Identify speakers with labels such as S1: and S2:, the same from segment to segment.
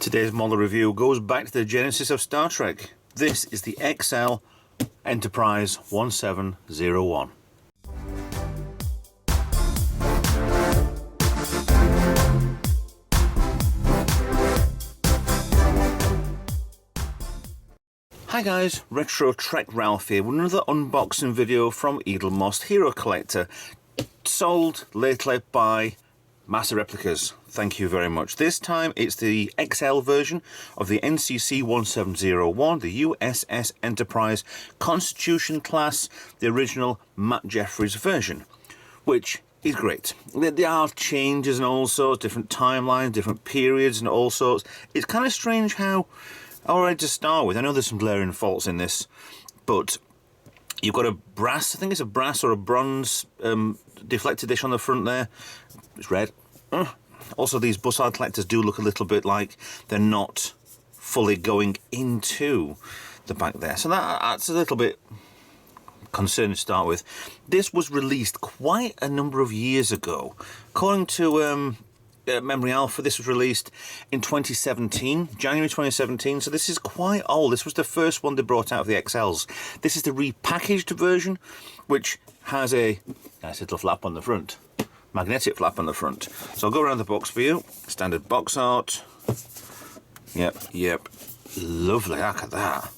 S1: Today's model review goes back to the genesis of Star Trek. This is the XL Enterprise 1701. Hi guys, Retro Trek Ralph here with another unboxing video from Eaglemoss Hero Collector, sold lately by Master Replicas. Thank you very much. This time it's the XL version of the NCC-1701, the USS Enterprise Constitution class, the original Matt Jeffries version, which is great. There are changes and all sorts, different timelines, different periods and all sorts. It's kind of strange how, alright, to start with, I know there's some glaring faults in this, but you've got a brass, I think it's a brass or a bronze deflector dish on the front there. It's red. Also, these bussard collectors do look a little bit like they're not fully going into the back there. So that's a little bit concerning to start with. This was released quite a number of years ago. According to Memory Alpha, this was released in 2017, January 2017, so this is quite old. This was the first one they brought out of the XLs. This is the repackaged version, which has a nice little flap on the front, magnetic flap on the front. So I'll go around the box for you. Standard box art. Yep, lovely. Look at that.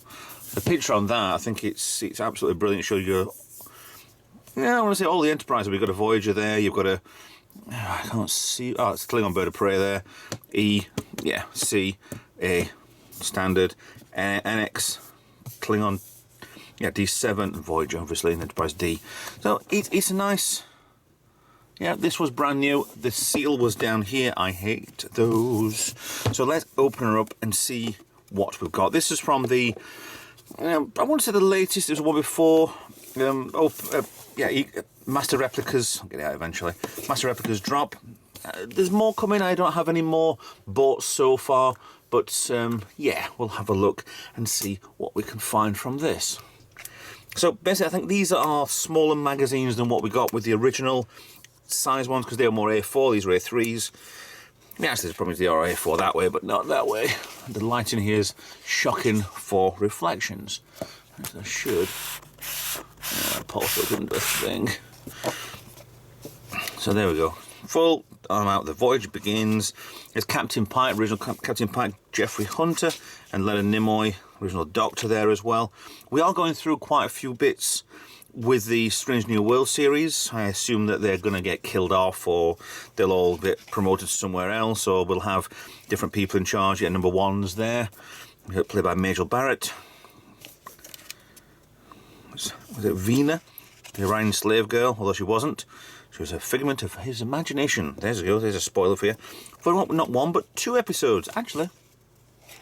S1: The picture on that, I think it's absolutely brilliant. It shows you, I want to say all the Enterprise. We've got a Voyager there. You've got a, I can't see. Oh, it's a Klingon bird of prey there. E, yeah, C, A, standard, NX, Klingon, yeah, D7, Voyager, obviously, and Enterprise D. So it's a nice. Yeah, this was brand new. The seal was down here. I hate those. So let's open her up and see what we've got. This is from the, I want to say the latest. There's one before. Master Replicas. I'll get it out eventually. Master Replicas drop. There's more coming. I don't have any more bought so far, but yeah, we'll have a look and see what we can find from this. So basically, I think these are smaller magazines than what we got with the original size ones, because they were more A4. These were A3s. Yeah, actually, there's probably the A4 that way, but not that way. The lighting here is shocking for reflections. As I should pulse up into a thing. So there we go. Full arm out. The voyage begins. There's Captain Pike, original Captain Pike, Jeffrey Hunter, and Leonard Nimoy, original Doctor there as well. We are going through quite a few bits with the Strange New World series. I assume that they're going to get killed off, or they'll all get promoted somewhere else, or we'll have different people in charge. Yeah, number one's there, played by Majel Barrett. Was it Vina, the Iranian slave girl? Although she wasn't. She was a figment of his imagination. There you go, there's a spoiler for you. For not one, but 2 episodes, actually.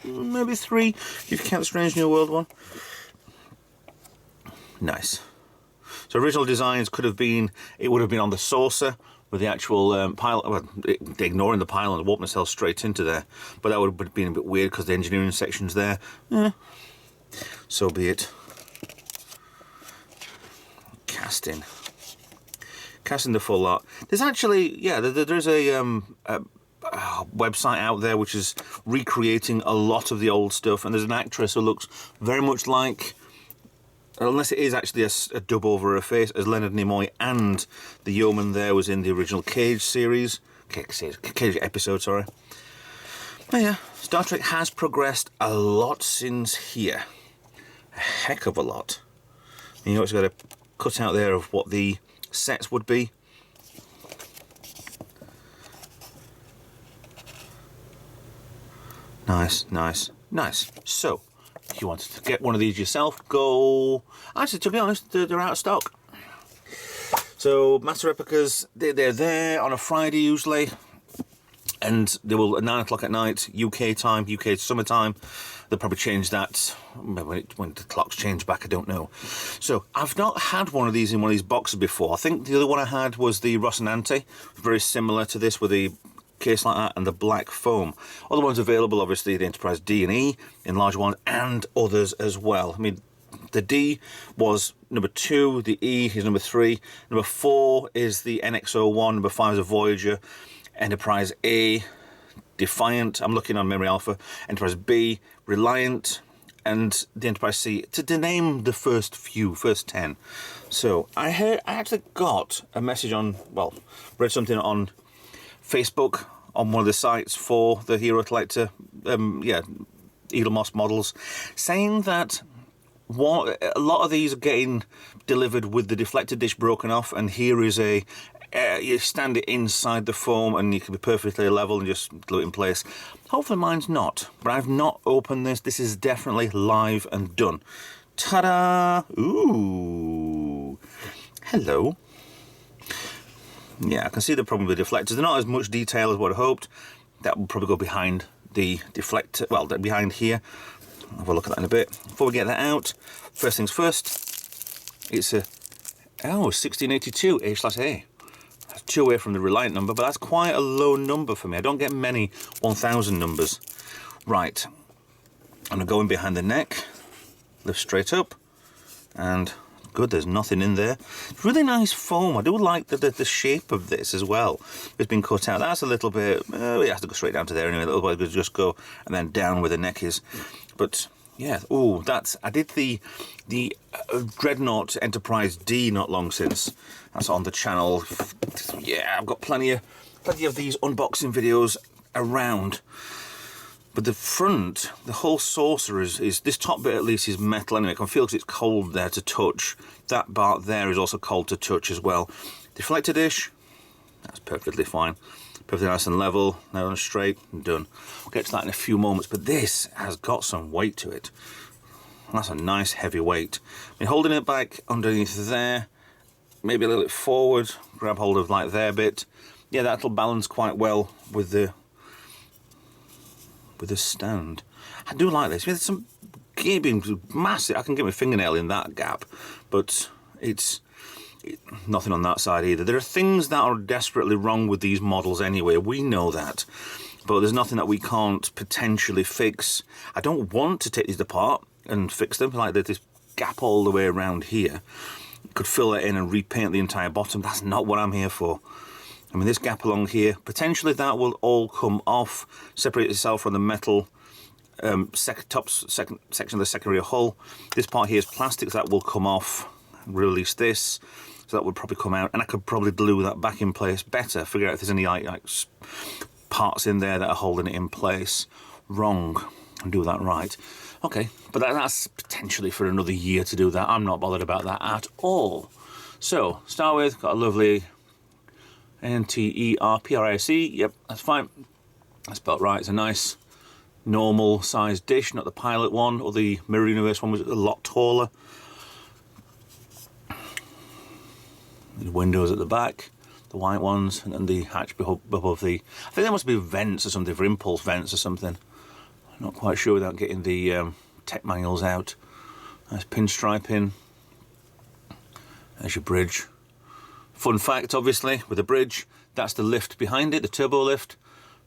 S1: Maybe 3, if you count the Strange New World one. Nice. So original designs could have been, it would have been on the saucer with the actual pilot, well, ignoring the pylon and warp themselves straight into there. But that would have been a bit weird because the engineering section's there. So be it. Casting the full lot. There's actually, yeah, there's a website out there which is recreating a lot of the old stuff, and there's an actress who looks very much like, unless it is actually a dub over her face, as Leonard Nimoy, and the yeoman there was in the original Cage series. Cage episode, sorry. But yeah, Star Trek has progressed a lot since here. A heck of a lot. And you know, it's got a cut out there of what the sets would be. Nice. So, if you wanted to get one of these yourself, go. Actually, to be honest, they're out of stock. So Master Replicas, they're there on a Friday usually, and they will at 9 o'clock at night, UK time, UK summertime. They'll probably change that when the clocks change back, I don't know. So I've not had one of these in one of these boxes before. I think the other one I had was the Rocinante, very similar to this with the case like that and the black foam. Other ones available, obviously the Enterprise D and E in large ones, and others as well. I mean, the D was number 2, the E is number 3, number 4 is the NX-01, number 5 is a Voyager, Enterprise A, Defiant, I'm looking on Memory Alpha, Enterprise B, Reliant, and the Enterprise C, to name the first 10. So I actually got a message on, well, read something on Facebook on one of the sites for the Hero Collector, Eaglemoss models, saying that a lot of these are getting delivered with the deflector dish broken off, and here is you stand it inside the foam and you can be perfectly level and just glue it in place. Hopefully mine's not, but I've not opened this. This is definitely live and done. Ta-da! Ooh! Hello. Yeah, I can see the problem with the deflectors. They're not as much detail as what I hoped. That will probably go behind the deflector, well, behind here. I'll have a look at that in a bit. Before we get that out, first things first, it's a 1682 A/A. That's 2 away from the Reliant number, but that's quite a low number for me. I don't get many 1000 numbers. Right, I'm going to go in behind the neck, lift straight up, and good, there's nothing in there. It's really nice foam. I do like the shape of this as well. It's been cut out. That's a little bit, it has to go straight down to there anyway. A little bit, just go and then down where the neck is. But yeah, oh, I did the Dreadnought Enterprise D not long since. That's on the channel. Yeah, I've got plenty of these unboxing videos around. But the front, the whole saucer is this top bit at least is metal anyway. I can feel because it's cold there to touch. That part there is also cold to touch as well. Deflector dish, that's perfectly fine. Perfectly nice and level, now on straight, and done. We'll get to that in a few moments, but this has got some weight to it. That's a nice heavy weight. I mean, holding it back underneath there, maybe a little bit forward, grab hold of like there bit. Yeah, that'll balance quite well with the stand. I do like this. There's some gaping, massive. I can get my fingernail in that gap, but it's nothing on that side either. There are things that are desperately wrong with these models anyway. We know that, but there's nothing that we can't potentially fix. I don't want to take these apart and fix them. Like there's this gap all the way around here. Could fill that in and repaint the entire bottom. That's not what I'm here for. I mean, this gap along here, potentially that will all come off, separate itself from the metal second section of the secondary hull. This part here is plastic, so that will come off. Release this, so that would probably come out, and I could probably glue that back in place better. Figure out if there's any like parts in there that are holding it in place wrong, and do that right. Okay, but that's potentially for another year to do that. I'm not bothered about that at all. So start with, got a lovely NTERPRIC. Yep, that's fine. That's about right. It's a nice normal sized dish, not the pilot one, or the Mirror Universe one was a lot taller. The windows at the back, the white ones, and then the hatch above the. I think there must be vents or something, for impulse vents or something. I'm not quite sure without getting the tech manuals out. Nice pinstriping. There's your bridge. Fun fact, obviously, with the bridge, that's the lift behind it, the turbo lift,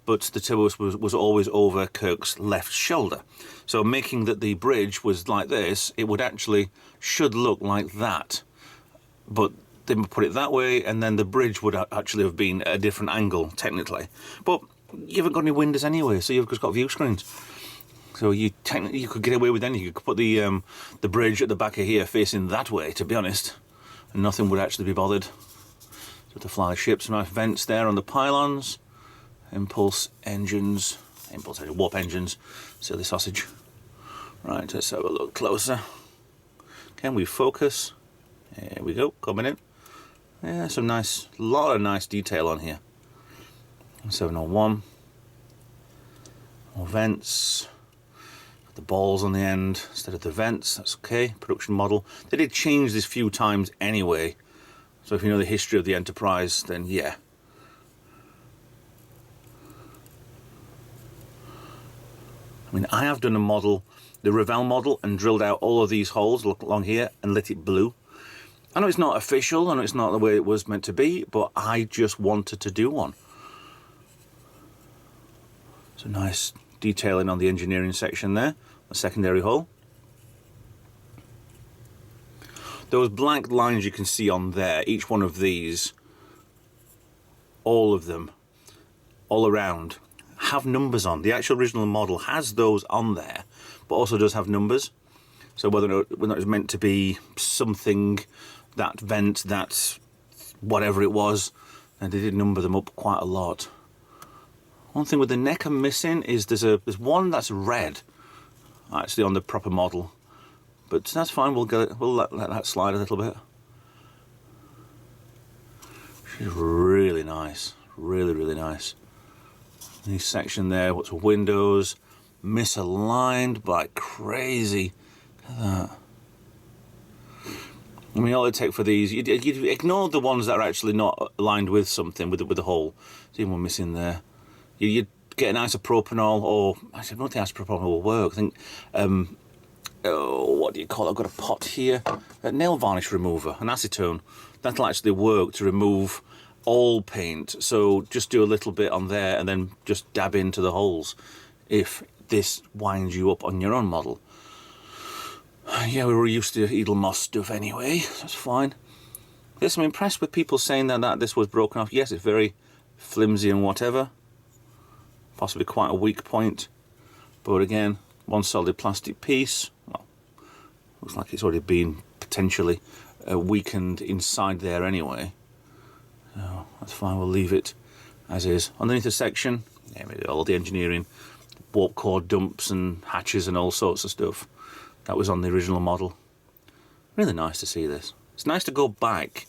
S1: but the turbo was always over Kirk's left shoulder. So making that the bridge was like this, it would actually, should look like that. But they would put it that way, and then the bridge would actually have been at a different angle, technically. But you haven't got any windows anyway, so you've just got view screens. So you could get away with anything. You could put the bridge at the back of here facing that way, to be honest, and nothing would actually be bothered. So to fly ships, nice vents there on the pylons, impulse engines, warp engines, silly sausage. Right, let's have a look closer. Can we focus? There we go, coming in. Yeah, some nice, lot of nice detail on here. 701. More vents. Got the balls on the end instead of the vents. That's okay. Production model. They did change this a few times anyway. So if you know the history of the Enterprise, then yeah. I mean, I have done a model, the Revell model, and drilled out all of these holes along here and lit it blue. I know it's not official, I know it's not the way it was meant to be, but I just wanted to do one. So nice detailing on the engineering section there, the secondary hull. Those black lines you can see on there, each one of these, all of them, all around, have numbers on. The actual original model has those on there, but also does have numbers. So whether or not it was meant to be something, that vent, that whatever it was, and they did number them up quite a lot. One thing with the neck I'm missing is there's one that's red, actually, on the proper model, but that's fine. We'll get it. We'll let that slide a little bit. She's really nice, really nice. This section there, what's windows, misaligned like crazy. Look at that. I mean, all it takes for these, you ignore the ones that are actually not aligned with something, with the hole. There's even one missing there. You get an isopropanol, or actually I don't think isopropanol will work. I think, what do you call it? I've got a pot here, a nail varnish remover, an acetone. That'll actually work to remove all paint. So just do a little bit on there and then just dab into the holes if this winds you up on your own model. Yeah, we were used to Eaglemoss stuff anyway, so that's fine. Yes, I'm impressed with people saying that this was broken off. Yes, it's very flimsy and whatever. Possibly quite a weak point. But again, one solid plastic piece. Well, looks like it's already been potentially weakened inside there anyway. So that's fine, we'll leave it as is. Underneath the section, yeah, all the engineering, warp core dumps and hatches and all sorts of stuff. That was on the original model. Really nice to see this. It's nice to go back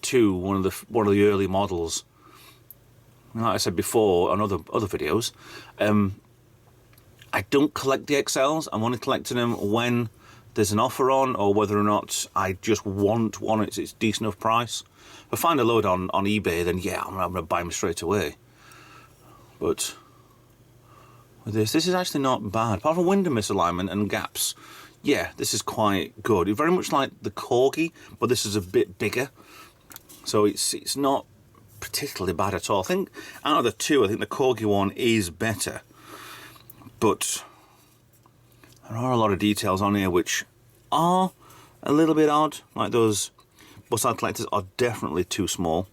S1: to one of the early models. Like I said before on other videos, I don't collect the XLs. I'm only collecting them when there's an offer on, or whether or not I just want one. It's decent enough price. If I find a load on eBay, then yeah, I'm gonna buy them straight away. But with this is actually not bad. Apart from window misalignment and gaps. Yeah, this is quite good. It's very much like the Corgi, but this is a bit bigger. So it's not particularly bad at all. I think out of the two, I think the Corgi one is better. But there are a lot of details on here which are a little bit odd. Like those bus side collectors are definitely too small.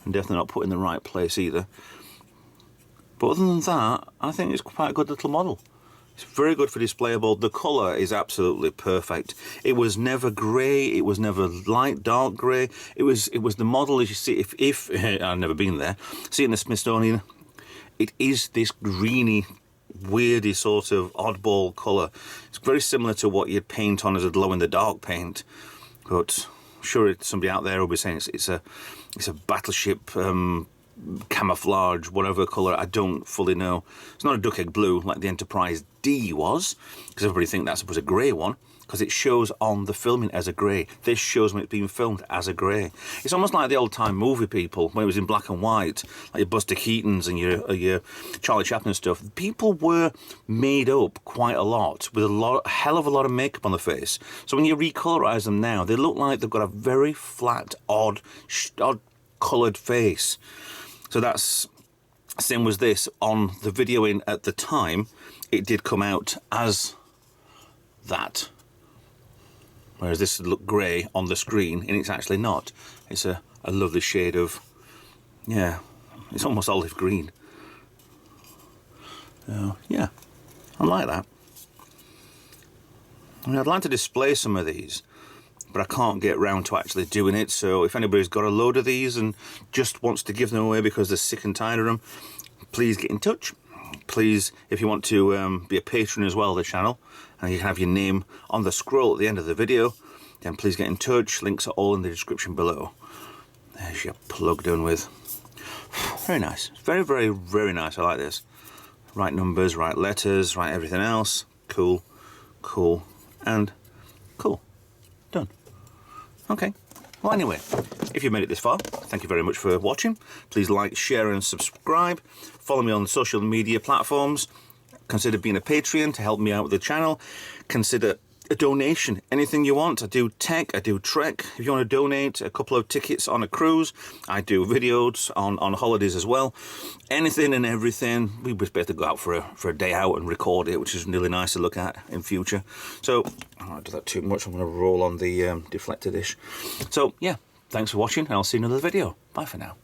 S1: And definitely not put in the right place either. But other than that, I think it's quite a good little model. It's very good for displayable. The colour is absolutely perfect. It was never grey. It was never light dark grey. It was the model as you see. If I've never been there, see in the Smithsonian, it is this greeny, weirdy sort of oddball colour. It's very similar to what you'd paint on as a glow in the dark paint. But I'm sure somebody out there will be saying it's a battleship. Camouflage, whatever colour, I don't fully know. It's not a duck egg blue like the Enterprise D was, because everybody think that's supposed to be a grey one, because it shows on the filming as a grey. This shows when it's being filmed as a grey. It's almost like the old time movie people when it was in black and white, like your Buster Keatons and your Charlie Chaplin stuff. People were made up quite a lot with a hell of a lot of makeup on the face. So when you recolorize them now, they look like they've got a very flat, odd coloured face. So that's same as this on the videoing at the time. It did come out as that, whereas this looked grey on the screen, and it's actually not. It's a lovely shade of, yeah, it's almost olive green. So yeah, I like that. I mean, I'd like to display some of these, but I can't get round to actually doing it. So if anybody's got a load of these and just wants to give them away because they're sick and tired of them, please get in touch. Please, if you want to be a patron as well of the channel, and you can have your name on the scroll at the end of the video, then please get in touch. Links are all in the description below. There's your plug done with. Very nice. Very, very, very nice. I like this. Right numbers, right letters, right everything else. Cool, cool, and cool. Done. Okay. Well, anyway, if you've made it this far, thank you very much for watching. Please like, share and subscribe. Follow me on social media platforms. Consider being a Patreon to help me out with the channel. Consider a donation, anything you want. I do tech, I do trek. If you want to donate a couple of tickets on a cruise, I do videos on holidays as well. Anything and everything. We was better go out for a day out and record it, which is really nice to look at in future. So I don't do that too much. I'm going to roll on the deflector dish. So yeah, thanks for watching, and I'll see you in another video. Bye for now.